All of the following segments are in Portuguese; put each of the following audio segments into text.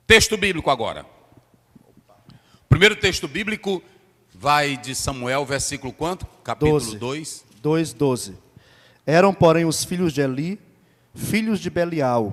Texto bíblico agora. O primeiro texto bíblico vai de Samuel, versículo quanto? Capítulo 2. 2:12. Eram, porém, os filhos de Eli, filhos de Belial,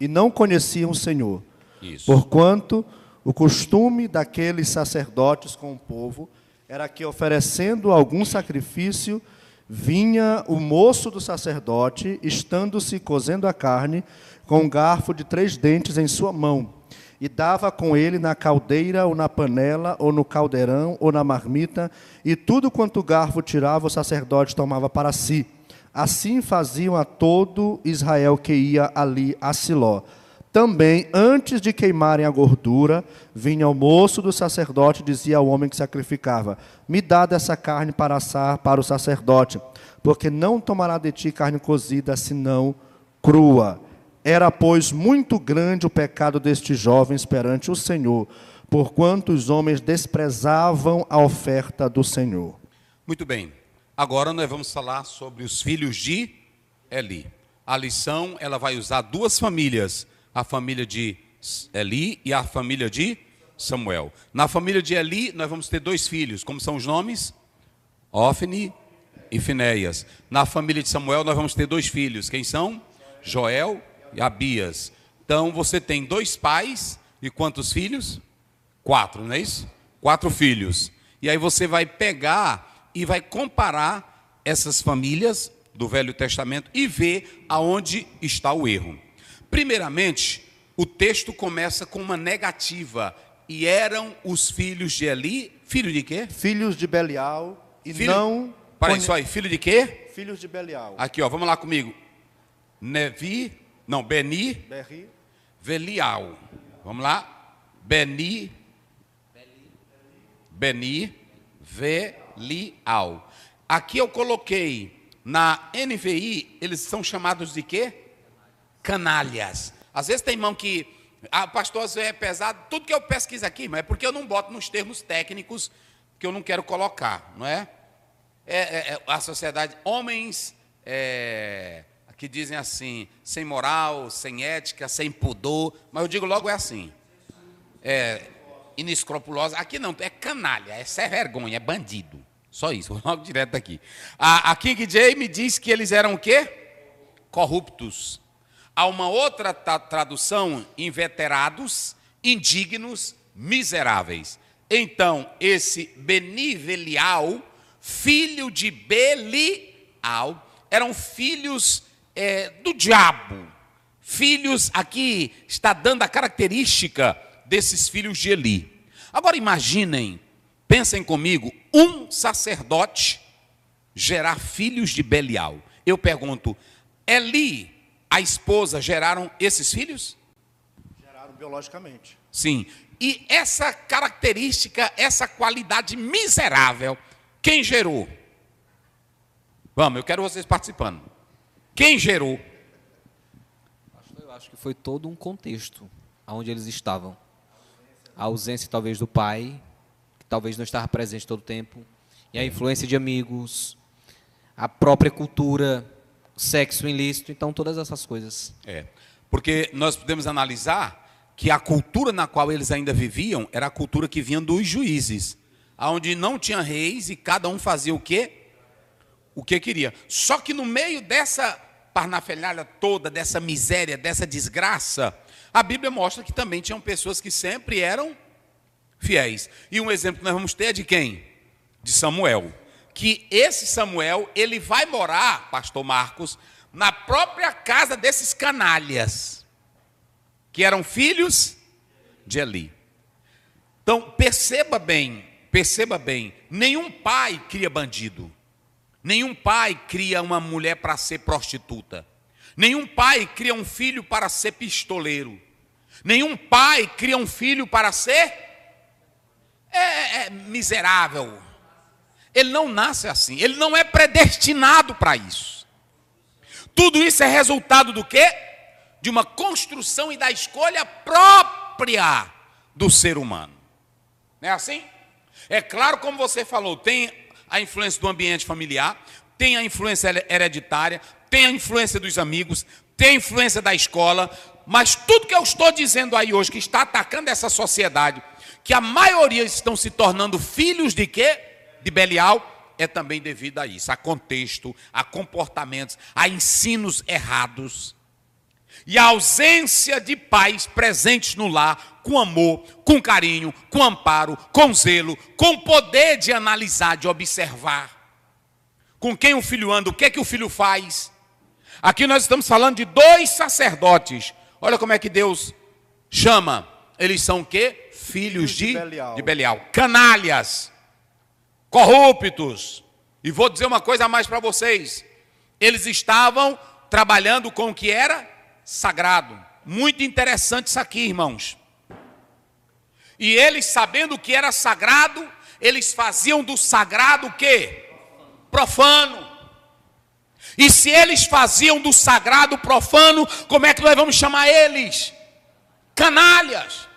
e não conheciam o Senhor. Isso. Porquanto o costume daqueles sacerdotes com o povo era que, oferecendo algum sacrifício, vinha o moço do sacerdote, estando-se cozendo a carne, com um garfo de 3 dentes em sua mão, e dava com ele na caldeira, ou na panela, ou no caldeirão, ou na marmita, e tudo quanto o garfo tirava, o sacerdote tomava para si. Assim faziam a todo Israel que ia ali a Siló. Também, antes de queimarem a gordura, vinha o moço do sacerdote e dizia ao homem que sacrificava: me dá dessa carne para assar para o sacerdote, porque não tomará de ti carne cozida, senão crua. Era, pois, muito grande o pecado destes jovens perante o Senhor, porquanto os homens desprezavam a oferta do Senhor. Muito bem. Agora nós vamos falar sobre os filhos de Eli. A lição, ela vai usar 2 famílias, a família de Eli e a família de Samuel. Na família de Eli, nós vamos ter 2 filhos. Como são os nomes? Ofni e Finéias. Na família de Samuel, nós vamos ter 2 filhos. Quem são? Joel e Abias. Então, você tem 2 pais e quantos filhos? 4, não é isso? 4 filhos. E aí você vai pegar e vai comparar essas famílias do Velho Testamento e ver aonde está o erro. Primeiramente, o texto começa com uma negativa. E eram os filhos de Eli, filho de quê? Filhos de Belial e Filho... não... Para isso aí, filho de quê? Filhos de Belial. Aqui, ó, vamos lá comigo. Beni, Berri. Velial. Vamos lá. Beni, Velial. Aqui eu coloquei, na NVI, eles são chamados de quê? Canalhas. Às vezes tem irmão que, pastor, isso é pesado, tudo que eu pesquiso aqui, mas é porque eu não boto nos termos técnicos que eu não quero colocar, não é? A sociedade, homens que dizem assim, sem moral, sem ética, sem pudor, mas eu digo logo é assim, inescrupulosa. Aqui não, é canalha, é sem vergonha, é bandido. Só isso, logo direto daqui. A King James diz que eles eram o quê? Corruptos. Há uma outra tradução, inveterados, indignos, miseráveis. Então, esse Beni-Velial, filho de Belial, eram filhos do diabo. Filhos, aqui está dando a característica desses filhos de Eli. Agora imaginem, pensem comigo, um sacerdote gerar filhos de Belial. Eu pergunto, Eli, a esposa, geraram esses filhos? Geraram biologicamente. Sim. E essa característica, essa qualidade miserável, quem gerou? Vamos, eu quero vocês participando. Quem gerou? Eu acho que foi todo um contexto onde eles estavam. A ausência, talvez, do pai, que talvez não estava presente todo o tempo, e a influência de amigos, a própria cultura, sexo ilícito, então todas essas coisas. Porque nós podemos analisar que a cultura na qual eles ainda viviam era a cultura que vinha dos juízes, onde não tinha reis e cada um fazia o quê? O que queria. Só que no meio dessa parnafelhada toda, dessa miséria, dessa desgraça, a Bíblia mostra que também tinham pessoas que sempre eram fiéis. E um exemplo que nós vamos ter é de quem? De Samuel. Que esse Samuel, ele vai morar, pastor Marcos, na própria casa desses canalhas, que eram filhos de Eli. Então, perceba bem, nenhum pai cria bandido. Nenhum pai cria uma mulher para ser prostituta. Nenhum pai cria um filho para ser pistoleiro. Nenhum pai cria um filho para ser miserável. Ele não nasce assim. Ele não é predestinado para isso. Tudo isso é resultado do quê? De uma construção e da escolha própria do ser humano. Não é assim? É claro, como você falou, tem a influência do ambiente familiar, tem a influência hereditária, tem a influência dos amigos, tem a influência da escola, Mas tudo que eu estou dizendo aí hoje, que está atacando essa sociedade, que a maioria estão se tornando filhos de quê? De Belial, é também devido a isso, a contexto, a comportamentos, a ensinos errados. E a ausência de pais presentes no lar, com amor, com carinho, com amparo, com zelo, com poder de analisar, de observar. Com quem o filho anda, o que é que o filho faz. Aqui nós estamos falando de 2 sacerdotes. Olha como é que Deus chama. Eles são o quê? Filhos de Belial. Canalhas, corruptos. E vou dizer uma coisa a mais para vocês. Eles estavam trabalhando com o que era sagrado. Muito interessante isso aqui, irmãos. E eles, sabendo o que era sagrado, eles faziam do sagrado o quê? Profano. E se eles faziam do sagrado profano, como é que nós vamos chamar eles? Canalhas.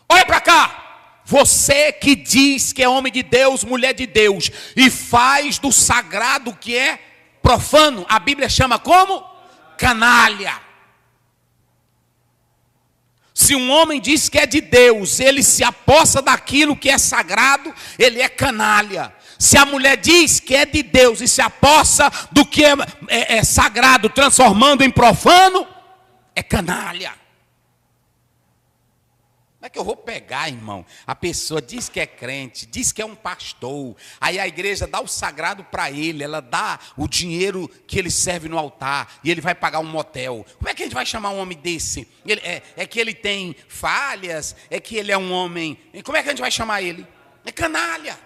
Olha para cá. Você que diz que é homem de Deus, mulher de Deus, e faz do sagrado que é profano, a Bíblia chama como? Canalha. Se um homem diz que é de Deus, ele se apossa daquilo que é sagrado, ele é canalha. Se a mulher diz que é de Deus e se apossa do que é sagrado, transformando em profano, é canalha. Como é que eu vou pegar, irmão? A pessoa diz que é crente, diz que é um pastor, aí a igreja dá o sagrado para ele, ela dá o dinheiro que ele serve no altar, e ele vai pagar um motel. Como é que a gente vai chamar um homem desse? É que ele tem falhas, é que ele é um homem... Como é que a gente vai chamar ele? É canalha.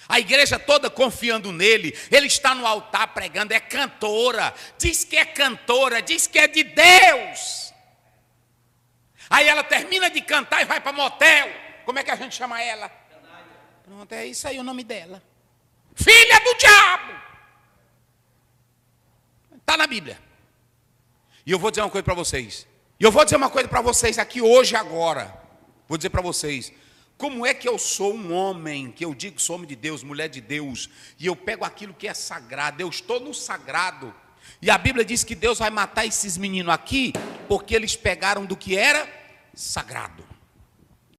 A igreja toda confiando nele, ele está no altar pregando, é cantora, diz que é cantora, diz que é de Deus. Aí ela termina de cantar e vai para motel. Como é que a gente chama ela? Pronto, é isso aí o nome dela. Filha do diabo. Está na Bíblia. E eu vou dizer uma coisa para vocês. E eu vou dizer uma coisa para vocês aqui hoje, agora. Vou dizer para vocês. Como é que eu sou um homem, que eu digo que sou homem de Deus, mulher de Deus, e eu pego aquilo que é sagrado, eu estou no sagrado. E a Bíblia diz que Deus vai matar esses meninos aqui, porque eles pegaram do que era sagrado.